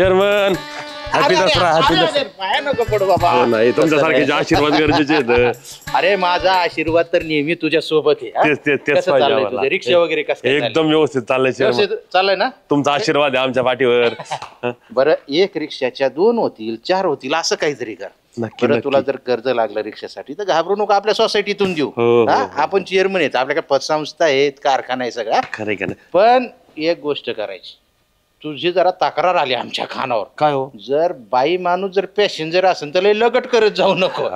Chairman happy Dussehra. Happy Dussehra. पाया नको पडू बाबा. नाही तुमच्यासारखे आशीर्वाद गरजेचे आहेत. अरे माझा आशीर्वाद तर नेहमी तुझ्या सोबत आहे. तेच पाहिजे तुझे रिक्षा वगैरे कसं एकदम व्यवस्थित चाललंय चेअरमन. चाललंय ना. तुमचा आशीर्वाद आहे आमच्या पाठीवर. बरं एक रिक्षाच्या 2 होतील 4 होतील असं काहीतरी कर. बरं तुला जर कर्ज लागलं रिक्षासाठी तर घाबरू नको, आपल्या सोसायटीतून देऊ. आपण चेअरमन आहेत, आपल्याकडे पतसंस्था आहेत, कारखाना आहे सगळा. खरं का? पण एक गोष्ट करायची, तुझी जरा तक्रार आली आमच्या खानावर. काय हो? जर बाई माणूस जर पॅसेंजर असेल तर लय लगट करत जाऊ नको.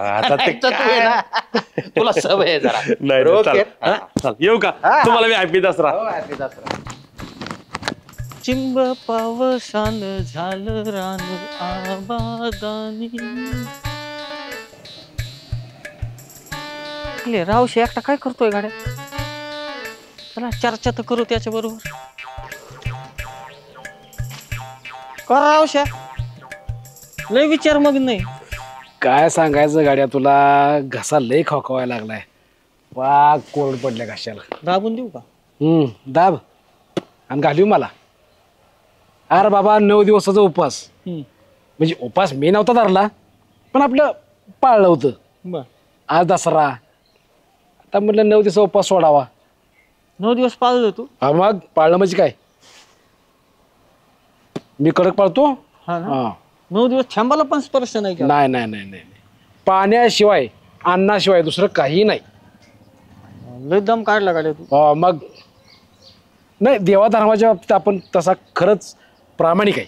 तुला सवय आहे जरा. येऊ का? तुम्हाला मी हॅपी दसरा. हॅपी दसरा. चिंब पावसान झालं रान आबादानी. रावशी एकटा काय करतोय गाड्या? चला चर्चा तर करू त्याच्या बरोबर. कर रावश्या, लय विचार मग नाही. काय सांगायचं गाड्या तुला, घसा लय खोकवायला लागलाय. पाक कोरड पडल्या घशाला. दाबून देऊ का? दाब आणि घालू मला. अरे बाबा 9 दिवसाचा उपवास. म्हणजे उपवास मी नव्हता धरला, पण आपलं पाळलं होतं. आज दसरा, आता म्हटलं 9 दिवसा उपवास सोडावा. 9 दिवस पाळलं तू? हा मग पाळलं म्हणजे काय, मी कडक पाळतो. हा 9 दिवस थांबाला पण स्पर्श नाही केला? नाही नाही नाही नाही, पाण्याशिवाय अन्नाशिवाय दुसरं काही नाही. लय दम काढला गाड्या तू. मग नाही, देवा धर्माच्या बाबतीत आपण तसा खरंच प्रामाणिक आहे.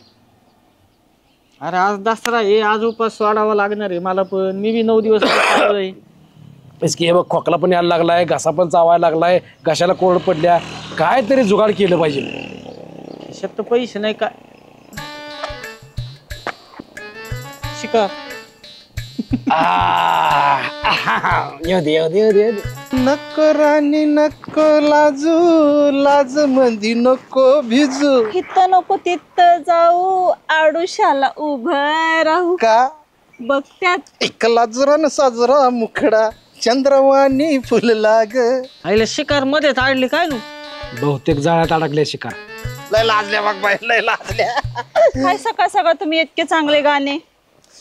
अरे आज दसरा आहे, आज उपास सोडावा लागणार आहे मला पण. मी बी 9 दिवस पाळलोय. की बघ खोकला पण यायला लागलाय, घसा पण चावायला लागलाय, घशाला कोरड पडल्या. काय तरी जुगाड केलं पाहिजे. शब्द पैसे नाही का शिका. नको राणी नको लाजू, लाज मंदी नको भिजू. इथं नको तिथं जाऊ, आडुशाला उभं राहू. का बघत्यात एक लाजरा साजरा मुखडा, चंद्रवाणी फुलला ग. आईला शिकार मध्ये आडली काय नू? बहुतेक जाळ्यात अडकल्या शिकार. लय लाजल्या बघ बाई, लय लाजल्या. काय सकाळ सकाळ तुम्ही इतके चांगले गाणे.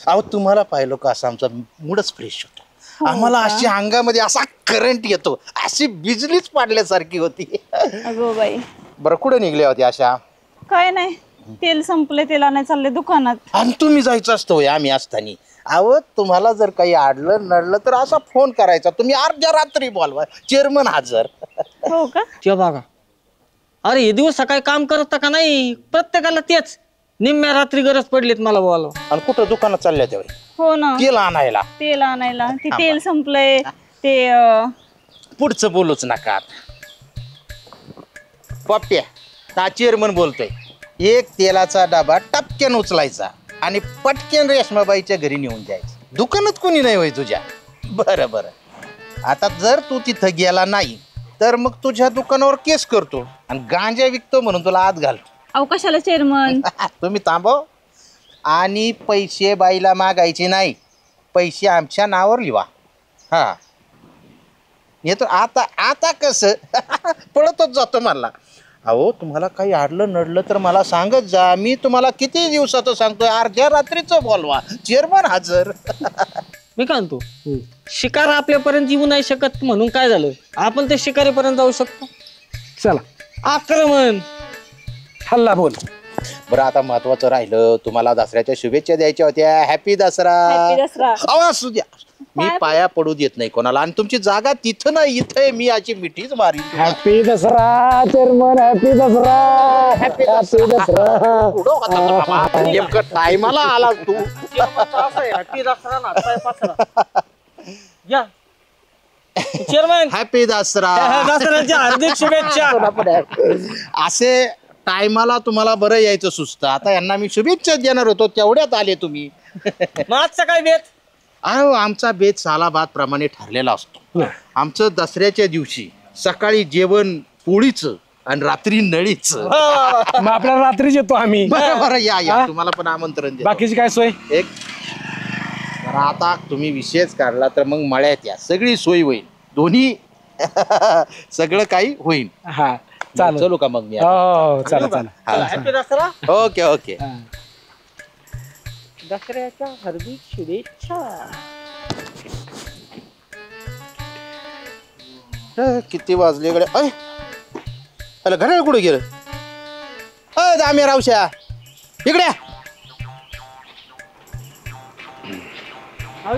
अहो तुम्हाला पाहिलं का, असं आमचा मूडच फ्रेश होता. आम्हाला अशी अंगामध्ये असा करंट येतो, अशी बिजलीच पाडल्यासारखी होती. अगो बाई. बरं कुठे निघल्या होत्या अशा? काय नाही, तेल संपले, तेल आणायला चालले दुकानात. आणि तुम्ही जायचं असतं आम्ही असताना. अहो तुम्हाला जर काही आडलं नडलं तर असा फोन करायचा, तुम्ही अर्ध्या रात्री बोलवा, चेअरमन हजर. हो का? ते बघा, अरे हे दिवस सकाळी काम करत का नाही? प्रत्येकाला तेच, निम्म्या रात्री गरज पडलीत मला बोलावं. आणि कुठं दुकानात चालल्या तेव्हा? हो ना, तेल आणायला. तेल आणायला. ते तेल संपलंय ते. पुढचं बोलूच नका. पप्प्या, हा चेअरमन बोलतोय. एक तेलाचा डबा टपक्यान उचलायचा आणि पटक्यान रेशमाबाईच्या घरी नेऊन द्यायचं. दुकानात कोणी नाही होय तुझ्या? बरं बरं, आता जर तू तिथं गेला नाही तर मग तुझ्या दुकानावर केस करतो आणि गांजा विकतो म्हणून तुला आत घालतो. अवकाशाला चेअरमन. तुम्ही थांबव. आणि पैसे बाईला मागायचे नाही, पैसे आमच्या नावावर लिहा. हा येतो आता. आता कसं पळतच जातो मला. अहो तुम्हाला काही आडलं नडलं तर मला सांगत जा, मी तुम्हाला किती दिवसाचं सांगतोय, अर्ध्या रात्रीचं बोलवा, चेअरमन हजर. मी काय म्हणतो, शिकार आपल्यापर्यंत येऊ नाही शकत म्हणून काय झालं, आपण ते शिकारीपर्यंत जाऊ शकतो. चला आक्रमण. हल्ला बोल. बरं आता महत्वाचं राहिलं, तुम्हाला दसऱ्याच्या शुभेच्छा द्यायच्या होत्या. हॅपी दसरा. हॅपी दसरा. असू द्या, मी पाया पडू देत नाही कोणाला. आणि तुमची जागा तिथं नाही, इथं मी अशी मिठीच मारी. Happy Dussehra chairman, happy Dussehra. Happy Dussehra. नेमकं टायमाला आला तू. Chairman happy Dussehra. दसऱ्याच्या हार्दिक शुभेच्छा. असे टायमाला तुम्हाला बरं यायचं सुचतं. आता यांना मी शुभेच्छा देणार होतो, तेवढ्यात आले तुम्ही. आजचा काय बेत? अहो आमचा बेत सालाबाद प्रमाणे ठरलेला असतो. आमचं दसऱ्याच्या दिवशी सकाळी जेवण पोळीचं आणि रात्री नळीचं. मग आपल्याला रात्रीच येतो आम्ही. बरं या, तुम्हाला पण आमंत्रण देतो. बाकीची काय सोय? एक आता तुम्ही विषयच काढला तर मग मळ्यात या, सगळी सोय होईल, दोन्ही सगळं काही होईल. हा चालेल. चलू का मग मी? हो चला चला. हॅपी दसरा. Okay okay. दसऱ्याच्या हार्दिक शुभेच्छा. किती वाजले गड्या? अय अरे घड्याळ कुठे गेलं? अय दाम्या रावश्या इकडे या.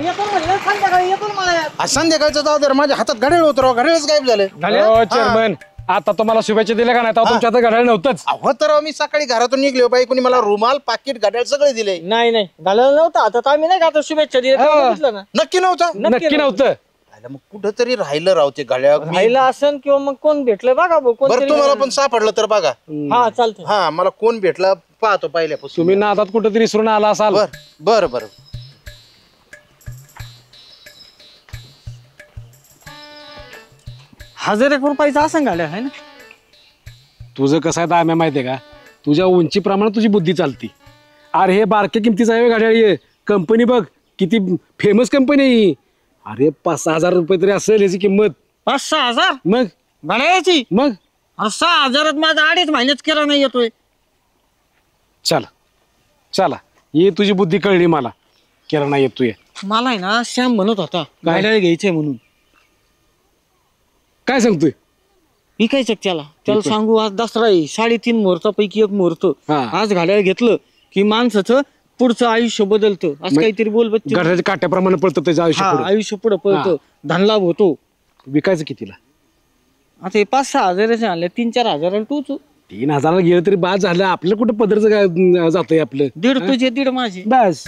येतो म्हणलं संध्याकाळी येतो मला. आज संध्याकाळचं जाऊ दे रे, माझ्या हातात घड्याळ होतं राव, घड्याळच गायब झालं. चेअरमन आता तुम्हाला शुभेच्छा दिल्या का नाही? तेव्हा तुमच्या हातात घड्याळ नव्हतंच. हो तर राव, मी सकाळी घरातून निघलो बाई, कोणी मला रुमाल पाकिट घड्याळ सगळे दिले. नाही घालायला नव्हतं. आता आम्ही नाही का आता शुभेच्छा दिल्या बघितलं ना. नक्की नव्हतं? नक्की नव्हतं. मग कुठंतरी राहिलं राव ते घड्याळ. राहिला असन किंवा मग कोण भेटलं बघा भाऊ. बरं तुम्हाला पण सापडलं तर बघा. हा चालतं. हा मला कोण भेटला पाहतो पहिल्यापासून. तुम्ही नादात कुठेतरी विसरून आला असाल. बर बर. हजार एक रुपयाचा असं गाड्या आहे ना. तुझं कसं आहे दाम्या माहितीये का? तुझ्या उंचीप्रमाणे तुझी बुद्धी चालती. अरे हे बारके किमतीचं आहे घड्याळ. कंपनी बघ किती फेमस कंपनी आहे. अरे 5-6 हजार रुपये तरी असेल याची किंमत. 5-6 हजार मग घड्याळाची? मग 6 हजारात माझा 2.5 महिन्यात किराणा येतोय. चला ये तुझी बुद्धी कळली मला. किराणा येतोय. मला आहे ना श्याम म्हणत होता घड्याळ घ्यायचंय म्हणून. काय सांगतोय? विकायचं त्याला सांगू आज दसरा आहे. 3.5 मुहूर्तापैकी एक मुहूर्त. हा. आज घड्याळ घेतलं की माणसाचं पुढचं आयुष्य बदलतं असं काहीतरी बोल बच्चे. घड्याळच्या काट्याप्रमाणे पडतं त्याचं आयुष्य पुढं. आयुष्य पुढे पळतं. धनलाभ होतो. विकायचं कितीला? आता हे 5-6 हजाराचे आणले 3-4 हजाराला तूच. 3 हजाराला गेलं तरी बाद झालं. आपलं कुठं पदरचं काय जातंय आपलं? 1.5 तुझे 1.5 माझे. बस.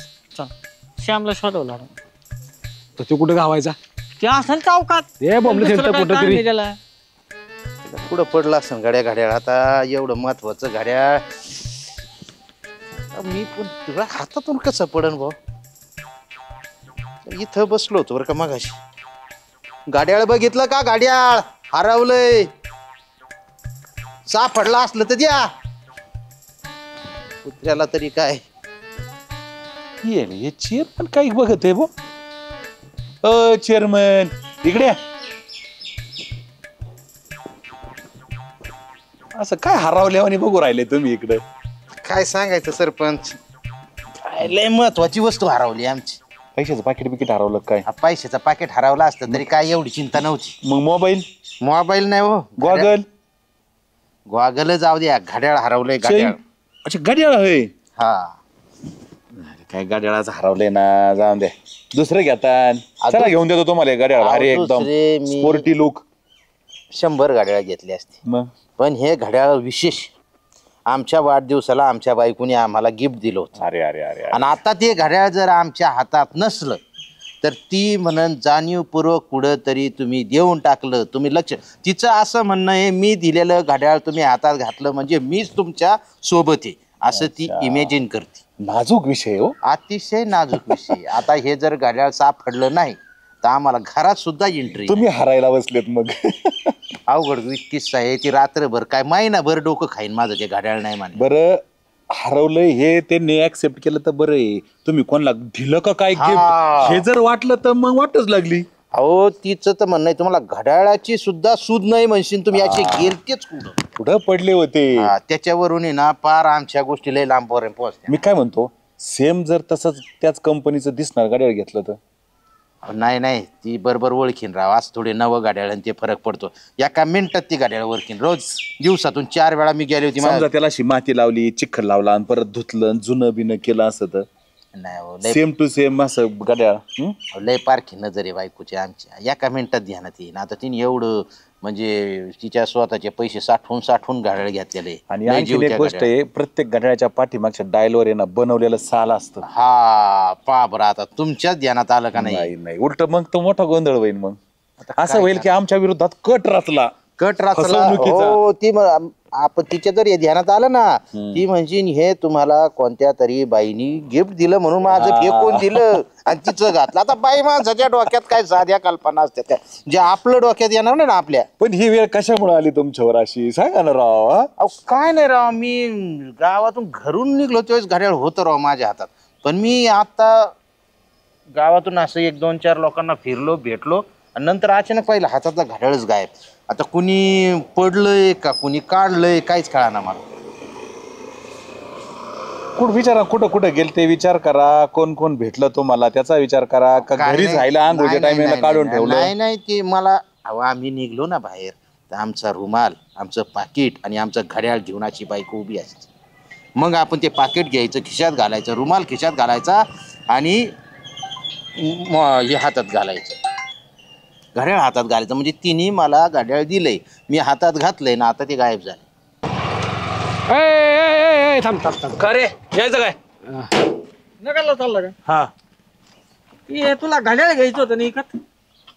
श्यामला शोधवला तर तो कुठं गावायचा? ते असं चौकात. हे बॉम्बले सेंटर कुठं तरी. त्याला पुढं पडलं असं घड्याळ. आता एवढं महत्वाचं घड्याळ मी पण तुला हातातून कसं पडन भाऊ? इथं बसलो होतो बरं का मगाशी. घड्याळ बघितलं का? घड्याळ हरवलंय. सापडला असलं तर द्या. कुत्र्याला तरी काय. हे चेअरमन काही बघत आहे बो. चेअरमन इकडे या. असं काय हरवल्यावानी बघू राहिले तुम्ही इकडे? काय सांगायचं सरपंच, लय महत्वाची वस्तू हरवली आमची. पैशाचं पाकिट बिकिट हरवलं काय? पैशाचं पाकिट हरवलं असतं तरी काय एवढी चिंता नव्हती. मग मोबाईल मोबाईल नाही हो. गॉगल गॉगल जाऊ द्या. घड्याळ हरवलंय. घड्याळ. अच्छा घड्याळ आहे. हा काय घड्याळाचं हरवलंय ना. जाऊन द्या दुसरं घेता. चला घेऊन देतो तुम्हाला घड्याळ. भारी एकदम स्पोर्टी लुक. 100 घड्याळ घेतली असते. मग पण हे घड्याळ विशेष. आमच्या वाढदिवसाला आमच्या बायकोने आम्हाला गिफ्ट दिलं होतं. अरे अरे अरे. आणि आता ते घड्याळ जर आमच्या हातात नसलं तर ती म्हणून जाणीवपूर्वक कुठं तरी तुम्ही देऊन टाकलं. तुम्ही लक्ष. तिचं असं म्हणणं आहे मी दिलेलं घड्याळ तुम्ही हातात घातलं म्हणजे मीच तुमच्या सोबत आहे असं ती इमॅजिन करते. नाजूक विषय हो. अतिशय नाजूक विषय. आता हे जर घड्याळ सापडलं नाही तर आम्हाला घरात सुद्धा एंट्री. तुम्ही हरायला बसलेत मग. अवघड किस्सा आहे. ती रात्रभर काय महिनाभर डोकं खाईन माझं ते घड्याळ नाही माने. बरं हरवलंय हे त्यांनी ऍक्सेप्ट केलं तर बरं आहे. तुम्ही कोणाला दिलं का काय हा. गिफ्ट हे जर वाटलं तर मग वाटच लागली. अहो तिचं तर म्हणणं आहे तुम्हाला घड्याळाची सुद्धा सूद नाही म्हणशील तुम्ही. याचे गेलतेच कुठं कुठं पडले होते. त्याच्यावरून आहे ना पार आमच्या गोष्टी लय लांब पोहोचल्या. मी काय म्हणतो सेम जर तसंच त्याच कंपनीचं दिसणार घड्याळ घेतलं तर? नाही ती बरोबर ओळखीन राव. आज थोडे नवं घड्याळ आणि ते फरक पडतो. एका मिनिटात ती घड्याळ ओळखीन. रोज दिवसातून 4 वेळा मी गेली होती. समजा त्याला अशी माती लावली चिखल लावला आणि परत धुतलं जुनं बिनं केलं असं तर नाही सेम टू सेम असं घड्याळ. लय पारखी नजर आहे बायकोची आमच्या. एका मिनिटात ध्यानात येईन. आता तिने एवढं म्हणजे तिच्या स्वतःचे पैसे साठवून घड्याळ घेतलेले. आणि आणखी एक गोष्ट आहे प्रत्येक घड्याळाच्या पाठीमागच्या डायलवर आहे ना बनवलेलं साल असतं. हा पा बरं आता तुमच्याच ध्यानात आलं का नाही? नाही उलट मग तो मोठा गोंधळ होईल. मग असं होईल की आमच्या विरोधात कट रचला. कट राचला. फसवणुकीचा. हो ती आपण तिच्या जर ध्यानात आलं ना ती म्हणजे हे तुम्हाला कोणत्या तरी बाईनी गिफ्ट दिलं म्हणून माझं फेकून दिलं आणि तिचं घातलं. आता बाई माणसाच्या डोक्यात काय साध्या कल्पना असतात त्या जे आपलं डोक्यात येणार नाही ना आपल्या. पण ही वेळ कशामुळे आली तुमच्यावर अशी सांगा ना राव. अहो काय नाही राव मी गावातून घरून निघलो तेव्हाच घड्याळ होतं राव माझ्या हातात. पण मी आता गावातून असं 1-2-4 लोकांना फिरलो भेटलो आणि नंतर अचानक पाहिलं हातातला घड्याळच गायब. आता कुणी पडलंय का कुणी काढलंय काहीच कळाना मला. कुठं विचारा कुठं कुठं गेल ते विचार करा. कोण कोण भेटलं तुम्हाला त्याचा विचार करा. का घरी जायला आंघोळच्या टायमिंगला काढून ठेवलं? नाही नाही ते मला अहो आम्ही निघलो ना बाहेर तर आमचा रुमाल आमचं पाकिट आणि आमचं घड्याळ घेऊनाची बायको उभी असते. मग आपण ते पाकिट घ्यायचं खिशात घालायचं रुमाल खिशात घालायचा आणि हे हातात घालायचं घड्याळ हातात घालायचं म्हणजे तिने मला घड्याळ दिलंय मी हातात घातलंय ना आता ते गायब झाले. थांब थांब थांब. का रे यायचं काय? नगरला चालला का? हा हे तुला घड्याळ घ्यायचं होतं ना इकत.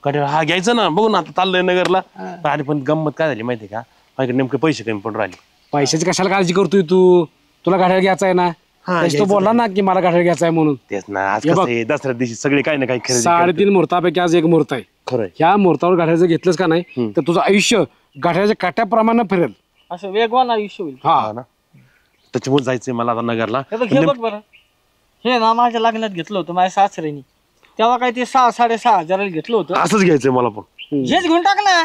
कधी हा घ्यायचं ना बघू ना आता चाललंय नगरला. आणि पण गंमत काय झाली माहिती का माझ्याकडे नेमके पैसे कमी पडून राहिले. पैशाची कशाला काळजी करतोय तू? तुला घड्याळ घ्यायचा आहे ना? तो बोलला ना की मला घड्याळ घ्यायचा आहे म्हणून. तेच ना आज कसं आहे, दसऱ्या दिवशी सगळे काही ना काही खरेदी 3.5 मुहूर्तापैकी आज एक मुहूर्त आहे. खरंय. ह्या मुहूर्तावर घड्याळ घेतलंच का नाही तर तुझं आयुष्य घड्याळ्याच्या काट्याप्रमाणे फिरेल. असं वेगवान आयुष्य होईल. हा ना त्याच्यामुळे जायचंय मला आता नगरला. हे बघ बरं हे ना माझ्या लग्नात घेतलं होतं माझ्या सासऱ्यानी तेव्हा काय ते 6-6.5 हजाराला घेतलं होतं. असंच घ्यायचंय मला पण. हेच घेऊन टाक ना.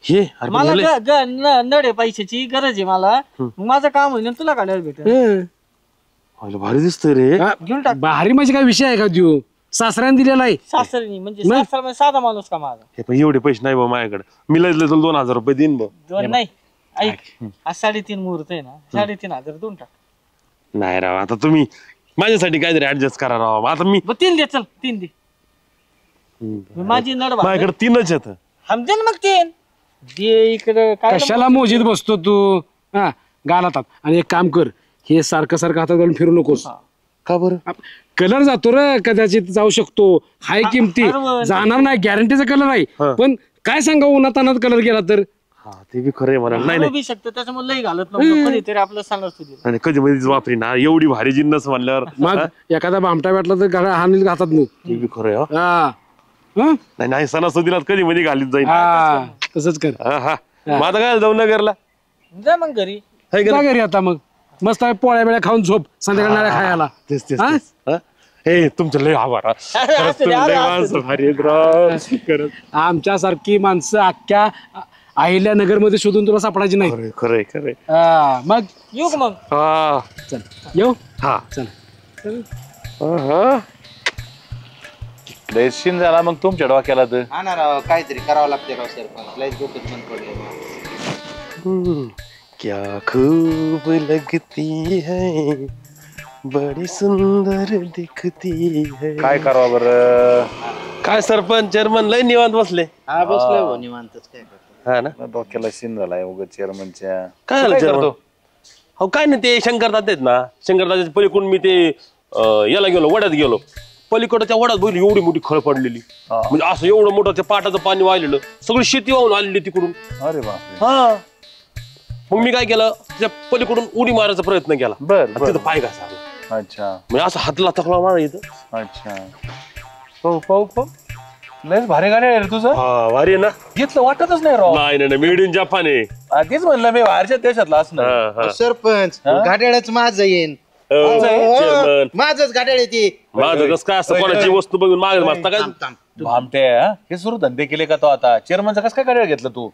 हे अरे पण मला लय- नडे पैशाची गरज आहे मला. मग माझं काम होईल तुला घड्याळ भेटेल. अरे भारी दिसतोय रे. घेऊन टाक. भारी म्हणजे काय विषय आहे का देऊ? सासऱ्याने दिलेला आहे. सासऱ्यानी म्हणजे सासरा म्हणजे साधा माणूस का माझा. हे पण एवढे पैसे नाही बा माझ्याकडे. मी लय तुला 2,000 रुपये देईन बा. दोन नाही ऐक आज 3.5 मुहूर्त आहे ना 3.5 देऊन टाक. नाही राव आता तुम्ही माझ्यासाठी काहीतरी ऍडजस्ट करा राव. आता मी 3 दे चल 3 दे. माझी नड माझ्याकडे 3च आहेत. हमदे ना मग 3 दे इकडे काय कशाला मोजीत बसतो तू? हा गालातात. आणि एक काम कर हे सारखं सारखं हातात घालून फिरू नकोस. का बरं? कलर जातो रे कदाचित जाऊ शकतो. हाय किमती जाणार नाही गॅरंटीचा कलर आहे पण काय सांगा उन्हात अनात कलर गेला तर. हा ते बी खरंय मला. नाही बी शकतो त्याच्यामुळे लई घालत नव्हतं कधीतरी आपलं सांगत होती. नाही कधी मध्येच वापरी ना एवढी भारी जिन्नस म्हणल्यावर. मग एखादा भामटा भेटला तर गाड्या हानील हातात नाही. ते बी खरंय हो. हा हं? नाही नाही सणासुदीला कधी मध्ये घालीत जाईल. हा तसंच कर. हा हा मग आता काय जाऊ नगरला जा मग घरी. हाय का जा नाही? घरी आता मग मस्त आहे पोळ्या बिळ्या खाऊन झोप संध्याकाळी नाळ्या खायला. तेच तेच हा? तेच. हा? हे तुमचं लय आभार हा. खरंच असू दे, तुम्ही लय असू दे. माणसं भारी आहेत राव. खरंच. आमच्यासारखी माणसं अख्ख्या अहिल्यानगर मध्ये शोधून तुला सापडायची नाही. खरंय खरंय खरंय. हा, मग येऊ का मग. हा चल येऊ. हा चल हा. लय शीन झाला मग तुमच्या डोक्याला तर. हा ना राव काहीतरी करावं लागते राव सरपंच लयच डोकं बंद पडले. क्या खूब लगती है बड़ी सुंदर दिखती है. काय करावं बरं? काय सरपंच चेअरमन लय निवांत बसले. हा बसलोय भाऊ निवांतच काय करतो. हा ना. डोक्याला शीन झालाय उगाच चेअरमनच्या. काय झालं चेअरमन? हो काय नाही ते शंकरदादा आहेत ना शंकरदाच्या पलीकडून मी ते याला गेलो वड्यात गेलो. पलीकडच्या वड्यात बघितली एवढी मोठी खळ पडलेली. म्हणजे असं एवढं मोठं ते पाटाचं पाणी वाहिलेलं सगळी शेती वाहून आलेली तिकडून. अरे बापरे. हा मग मी काय केलं त्या पलीकडून उडी मारायचा प्रयत्न केला. बर आणि तिथं पाय घासा आला. अच्छा म्हणजे असं हातला तकला मारा इथं. अच्छा. पाहू पाहू पाहू. लयच भारी गाडी आहे रे तुझं. हा भारी आहे ना. घेतलं वाटतच नाही राव. नाही नाही मेड इन जपान आहे. तेच म्हणलं मी बाहेरच्या देशातला असणार. हा, हा. सरपंच घड्याळच माझं येईन. चेअरमन माझंच घड्याळ येते. माझं कसं काय असं कोणाची वस्तू बघून मागे मागता काय. भामटे हे सुरू धंदे केले का तो आता? चेअरमनचं कसं काय गाडी घेतलं तू?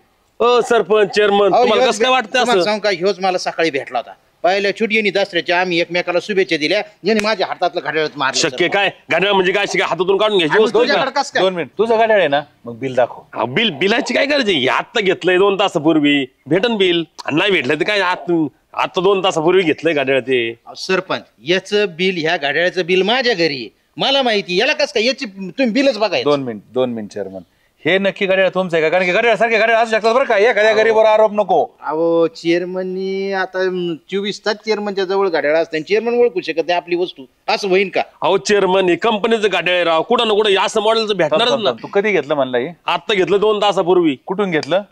सरपंच चेअरमन तुम्हाला कसं काय वाटतं असं? सांग काय ह्योच मला सकाळी भेटला होता पहिल्या छुट्टी दसऱ्याच्या आम्ही एकमेकाला शुभेच्छा दिल्या याने माझ्या हातातलं घड्याळच मारलं. शक्य काय घड्याळ म्हणजे काय शिकाय हातातून काढून घ्यायची वस्तू आहे का? तुझ्याकडे कसं काय? 2 मिनिट. तुझं गाडी आहे ना मग बिल दाखव. हा, बिलाची काय गरज आहे? आत्ता घेतलंय 2 तासापूर्वी भेटन बिल. आणि नाही भेटलं तर काय आता 2 तासापूर्वी घेतलंय घड्याळ ते. सरपंच याचं बिल ह्या घड्याळाचं बिल माझ्या घरी आहे. मला माहिती याला कसं काय याची तुम्ही बिलच बघाय. 2 मिनिट चेअरमन. हे नक्की गाडी तुमचं आहे का? कारण की गाडी सारखे गाडी असू शकतात बरं का. एखाद्या गरीबावर आरोप नको. अहो चेअरमननी आता 24 तास चेअरमनच्या जवळ घड्याळ असते चेअरमन ओळखू शकत नाही आपली वस्तू. असं होईन का? अहो चेअरमन हे कंपनीचं घड्याळ आहे राव. कुठं ना कुठं असं मॉडेलचं भेटणारच ना. तू कधी घेतलं म्हणलं हे? आता घेतलं 2 तासापूर्वी. कुठून घेतलं?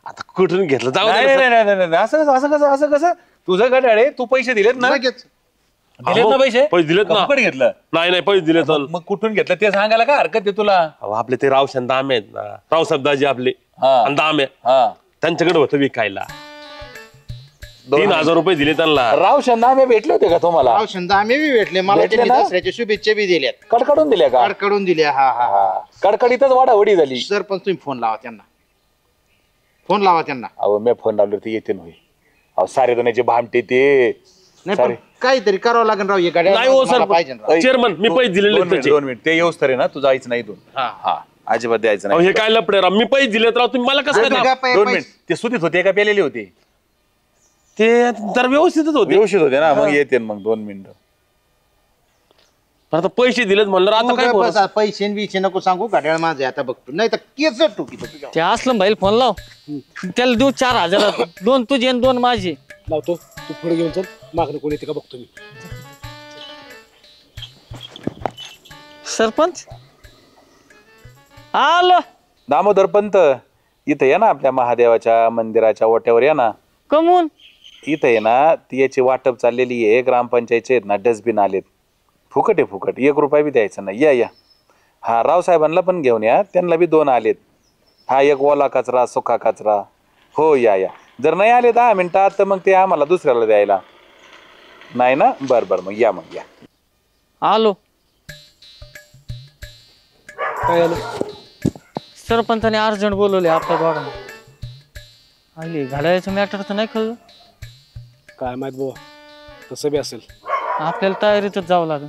आता कुठून घेतलं जाऊ नाही दे. नाही नाही नाही, नाही. असं कसं तुझं गाडी आहे तू पैसे दिलेत ना? लगेच. दिलेत ना पैसे? पैसे दिलेत का ना. फुकट घेतलं? नाही पैसे दिले तर. मग कुठून घेतलं ते सांगायला काय हरकत आहे तुला? अहो आपले ते रावशान दामे आहेत ना रावसाहेब दाजी आपले हा. आणि दामे हा. त्यांच्याकडे होतं विकायला. 3,000 रुपये दिले त्यांना. राव शंदा भेटले होते का तुम्हाला? औषध आम्ही बी भेटले मला भेटले त्यांनी ना? दसऱ्याच्या शुभेच्छा बी दिल्यात. कडकडून दिल्या का? कडकडून दिल्या. हा हा हा. कडकडीतच वाढावडी झाली. सरपंच तुम्ही फोन लावा त्यांना. फोन लावा त्यांना. अहो मी फोन लावलो ते येते नव्हे. अहो सारे जणांचे भामटे ते नाही सारे. पण काहीतरी करावं लागेल राव, हे गाड्या नाही हो मला पाहिजे राव. सर चेअरमन मी पैसे दिलेले आहेत त्याचे. 2 मिनिट ते येऊस तरी ना तू जायचं नाही इथून. हा अजिबात द्यायचं अहो, नाही. हे काय लपडे राव, मी पैसे दिलेत राव, तुम्ही मला कसं अरे काय का दाब- 2 मिनिट ते सुतीत होते का पेलेले होते? ते जरा व्यवस्थितच होते. व्यवस्थित होते ना, मग येते मग 2 मिनिटं. पण आता पैसे दिलेत म्हणलं आता काय बोलू? पैसे बिशे नको सांगू, गाड्या माझे आता बघतो, नाही तर केस टोकीतो तुझ्या. ते असलं भाईल फोन लाव, त्याला देऊ 4,000, 2 तुझे आणि 2 माझे. लावतो, तू पुढे घेऊन चल, मागणं कोणी येते का बघतो मी. सरपंच आलो. दामोदर पंत इथं या ना, आपल्या महादेवाच्या मंदिराच्या ओट्यावर या ना. कमून इथं आहे ना, ती याची वाटप चाललेली आहे, ग्रामपंचायतचे आहेत ना, डस्टबिन आलेत. फुकट आहे, फुकट, 1 रुपया बी द्यायचा नाही. या हा रावसाहेबांना पण घेऊन या, त्यांना बी 2 आलेत. हा 1 ओला कचरा, सुका कचरा. हो या जर नाही आले 10 मिनिटात तर मग ते आम्हाला दुसऱ्याला द्यायला नाही ना. बरं मग या आलो. काय आलं? सरपंचाने अर्जंट बोलवले आपल्या दोघांना. आले घालायचं मॅटर तर नाही कळलं. काय माहित बुवा, तसं बी असेल. आपल्याला तयारीतच जावं लागेल.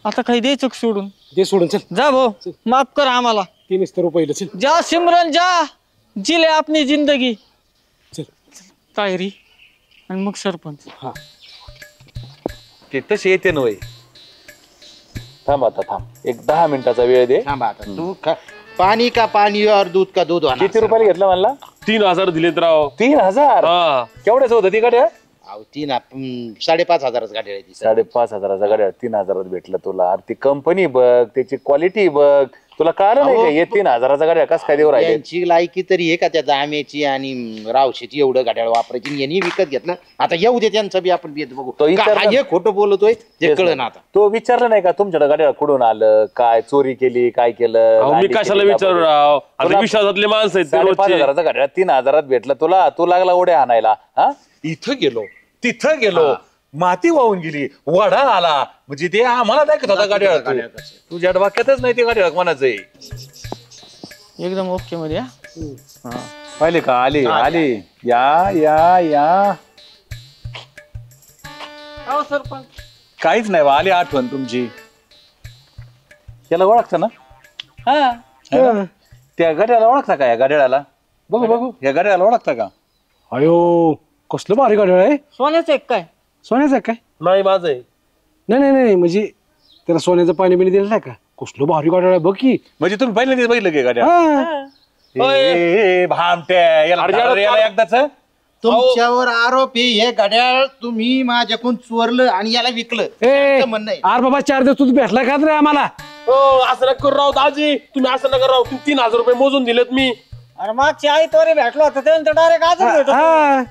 आता काही द्यायचं का सोडून? दे सोडून चल. जा भाऊ, माफ कर आम्हाला. 3 रुपये चल. जा सिमरन जा, जिले आपली जिंदगी. चल. तयारी आणि मग सरपंच. हा ते तसे येते नव्हे. थांब आता, थांब 10 मिनिटाचा वेळ दे. थांबा आता, तू पाणी का पाणी और दूध का दूध होणार. किती रुपयाला घेतलं म्हणला? 3,000 दिलेत राव. 3,000? हा केवढ्याच होतं ती गाड्या? अहो 5,500 गाडी आहे ती. 5,500चा गाड्या 3,000 भेटलं तुला. अरे ती कंपनी बघ, त्याची क्वालिटी बघ, तुला कळलं नाही का? हे 3,000चा गाड्या कस काय देऊ राहिले? यांची लायकी तरी आहे का त्या दामेची आणि रावशीची एवढं गाड्या वापरायची, यांनी विकत घेतलं. आता येऊ दे त्यांचं बी, आपण बी बघू. तो इतर- हे खोटं बोलतोय ते कळलं ना आता. तो विचारलं नाही का तुमच्याकडे गाड्या कुठून आलं, काय चोरी केली, काय केलं? अहो, मी गाडी कशाला किती विचारू लावली? राव, आता तुला विश्वासातले माणसं आहेत ते रोजचे. 5,500चा गाड्या 3,000 भेटलं तुला. तू लागला उड्या आणायला. हा इथं गेलो तिथं गेलो, माती वाहून गेली, वडा आला, म्हणजे ते आम्हाला दाखवत होता गाड्या. तुझ्या वाक्यातच नाही ते गाड्या कोणाचं आहे. एकदम ओके मध्ये हा? पाहिले का? आली या अहो सरपंच, काहीच नाही बा, आली आठवण तुमची. याला ओळखता ना? हा त्या गाड्याला ओळखता का? या गाड्याला बघू या गाड्याला ओळखता का? अयो, कसलं भारी गाडी आहे. सोन्याचं एक काय? सोन्याचं आहे काय? नाही माझं आहे. नाही म्हणजे त्याला सोन्याचं पाणी बिणी दिलं नाही का? कसलं भारी गाडी आहे बघ की. म्हणजे तुम्ही पहिल्यांदाच बघितलं की गाड्या? हा. भामट्या याला एकदाच. तुमच्यावर आरोप आहे, हे घड्याळ तुम्ही माझ्याकडून चोरलं आणि याला विकलं. ए, म्हणणं आहे. अरे बाबा 4 दिवस तू भेटला का रे आम्हाला? हो असं नका करू राव दाजी, तुम्ही असं नका राव. 3,000 रुपये मोजून दिलेत मी. अरे मागची आई तोरे भेटलो होता त्यानंतर डायरेक्ट आजच भेटतो. हा.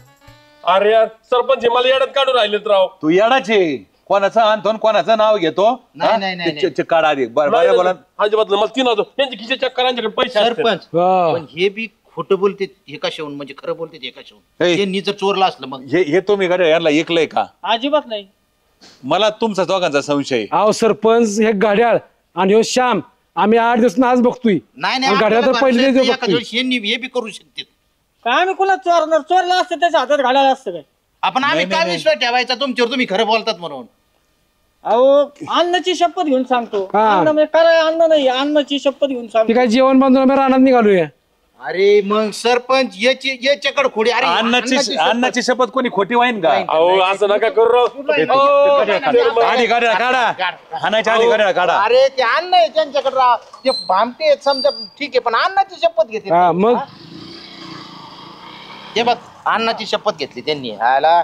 अरे यार सरपंच हे मला येड्यात काढून राहिलेत राव. तू येडाचे, कोणाचं आणतो कोणाचं नाव घेतो. नाही. काढ आधी. बरं बोला. अजिबात नाही, मला 3,000 त्यांचे खिशे चेक करा, यांच्याकडे पैसे असतात. सरपंच हा. पण हे बी खोटं बोलते, हे कशाहून म्हणजे खरं बोलते हे कशाहून. ए. त्यांनी जर चोरलं असलं मग हे तुम्ही गाड्या याला ऐकलंय का? अजिबात नाही. मला तुमचा दोघांचा संशय. अहो सरपंच, हे घड्याळ आणि हो श्याम, आम्ही 8 दिवस आज बघतोय. नाही आणि घड्याळ तर आपल्याला पहिले वाटलं दिवस एखाद्या बघतोय. वेळेस यांनी हे बी करू शकते. काय आम्ही कुला चोरणार? चोरला असतं त्याच्या हातात घालायला असतं काय? आपण आम्ही काय विश्वास ठेवायचा तुमच्यावर, तुम्ही खरं बोलतात म्हणून. अहो अन्नाची शपथ घेऊन सांगतो. हा. अन्न म्हणजे काय अन्न नाही, अन्नाची शपथ घेऊन ती सांगतो. काय जेवण बांधून आम्ही रानात निघालोय. अरे मग सरपंच याच्याकडे खोडी. अरे अन्नाची शपथ कोणी खोटी वाईन का? अहो असं नका करू राव. आधी गाड्या काढा, हाणायच्या आधी गाड्या काढा. अरे ते अन्न आहे त्यांच्याकडे राव. ते भामटे आहेत समजा, ठीक आहे, पण अन्नाची शपथ घेतली. हा मग ते बघ, अन्नाची शपथ घेतली त्यांनी. ह्याला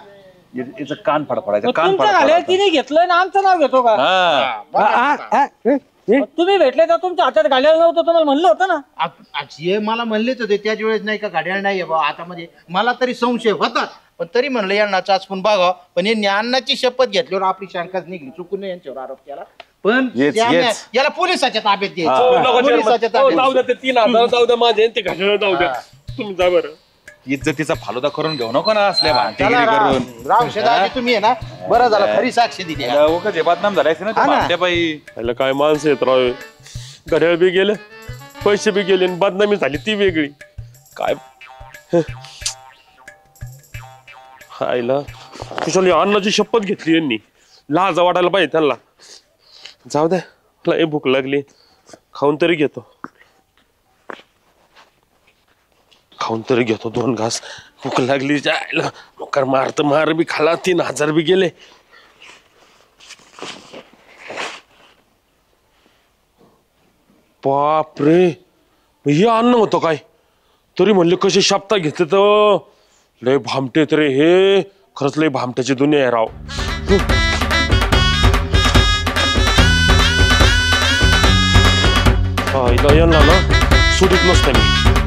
याचं कान फडफडायचं, कान तुमच्या घालायला फडफडायचं. तिने घेतलं ना आमचं नाव घेतो का? हा. तुम्ही भेटले तर तुमच्या हातात घालायला नव्हतं, तुम्हाला म्हणलं होतं ना. हे मला म्हणलेच होते त्याच वेळेस, नाही का घड्याळ नाही बा आता. म्हणजे मला तरी संशय होता, पण तरी म्हणलं यांना चाचपून बघा. पण यांनी अन्नाची शपथ घेतल्यावर आपली शंकाच निघली. चुकून यांच्यावर आरोप केला. पण येच. याला पोलिसाच्या ताब्यात हो, द्यायचं. नको पोलिसाच्या chairman. हो, जाऊ ताब्यात. द्या ते 3,000 जाऊ द्या माझे, ते घाटाला जाऊ द्या. तुम्ही जा बरं. इज्जतीचा फालुदा करून घेऊ नको ना असल्या भामटेगिरी चला करून. राव शेदाजी, तुम्ही आहे ना, बरं झालं खरी साक्ष दिली. उगाच हे बदनाम झालायचं ना हा ना. त्या बाई. ह्याला काय माणसं येत राव. घड्याळ बी गेलं, पैसे बी गेले, आणि बदनामी झाली ती वेगळी. काय आईला तुझ्या अन्नाची शपथ घेतली यांनी. लाज वाटायला पाहिजे त्यांना. जाऊ दे, मला हे भूक लागली, खाऊन तरी घेतो. खाऊन तरी घेतो 2 घास. भूक लागली जायला. नोकर मार बी खाला, 3000 बी गेले. बापरे, हे अन्न होतं काय? तरी म्हणले कसे शाप्ता घेतले तर. लय भामटेत रे हे, खरंच लय भामट्याची दुनिया आहे राव. यांना ना सुटीत नसते मी.